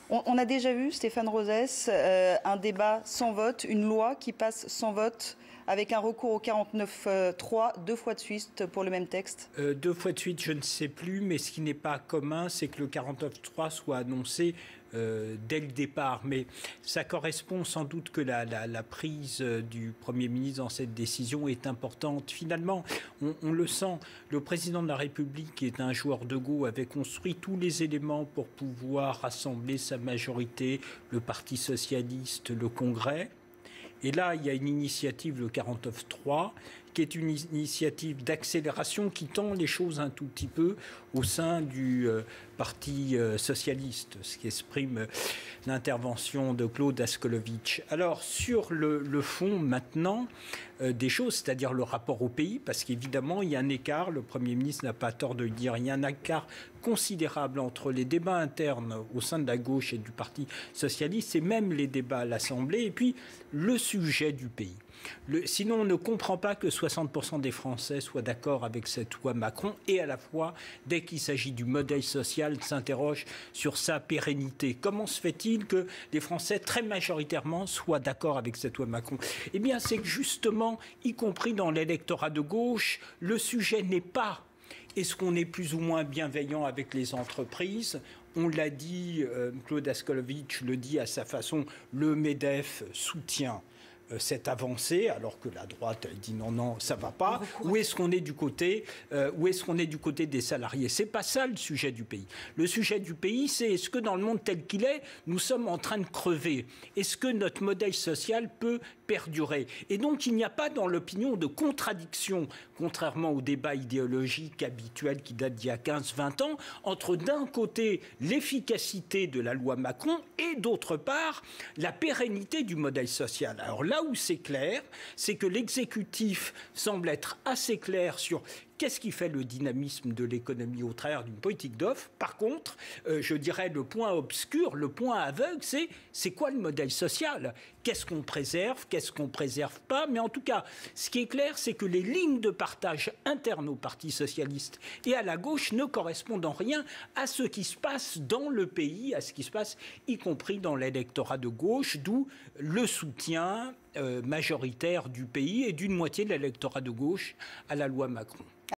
On a déjà vu, Stéphane Rosès, un débat sans vote, une loi qui passe sans vote, avec un recours au 49.3, 2 fois de suite pour le même texte. 2 fois de suite, je ne sais plus, mais ce qui n'est pas commun, c'est que le 49.3 soit annoncé dès le départ. Mais ça correspond sans doute que la prise du Premier ministre dans cette décision est importante. Finalement, on le sent, le président de la République, qui est un joueur de Go, avait construit tous les éléments pour pouvoir rassembler sa majorité, le Parti socialiste, le Congrès. Et là, il y a une initiative, le 49.3, qui est une initiative d'accélération qui tend les choses un tout petit peu au sein du Parti socialiste, ce qui exprime l'intervention de Claude Askolovitch. Alors, sur le fond, maintenant, des choses, c'est-à-dire le rapport au pays, parce qu'évidemment, il y a un écart, le Premier ministre n'a pas tort de le dire, il y a un écart considérable entre les débats internes au sein de la gauche et du Parti socialiste, et même les débats à l'Assemblée, et puis le sujet du pays. Sinon, on ne comprend pas que 60% des Français soient d'accord avec cette loi Macron et à la fois, dès qu'il s'agit du modèle social, s'interrogent sur sa pérennité. Comment se fait-il que les Français, très majoritairement, soient d'accord avec cette loi Macron? Eh bien, c'est que justement, y compris dans l'électorat de gauche, le sujet n'est pas est-ce qu'on est plus ou moins bienveillant avec les entreprises? On l'a dit, Claude Askolovitch le dit à sa façon, le MEDEF soutient cette avancée, alors que la droite dit non, non, ça va pas. Où est-ce qu'on est du côté des salariés? C'est pas ça le sujet du pays. Le sujet du pays, c'est est-ce que dans le monde tel qu'il est, nous sommes en train de crever? Est-ce que notre modèle social peut perdurer? Et donc, il n'y a pas dans l'opinion de contradiction, contrairement au débat idéologique habituel qui date d'il y a 15-20 ans, entre d'un côté l'efficacité de la loi Macron et d'autre part la pérennité du modèle social. Alors là où c'est clair, c'est que l'exécutif semble être assez clair sur qu'est-ce qui fait le dynamisme de l'économie au travers d'une politique d'offre. Par contre, je dirais le point obscur, le point aveugle, c'est quoi le modèle social? Qu'est-ce qu'on préserve? Qu'est-ce qu'on ne préserve pas? Mais en tout cas, ce qui est clair, c'est que les lignes de partage internes au Parti socialiste et à la gauche ne correspondent en rien à ce qui se passe dans le pays, à ce qui se passe y compris dans l'électorat de gauche, d'où le soutien majoritaire du pays et d'une moitié de l'électorat de gauche à la loi Macron.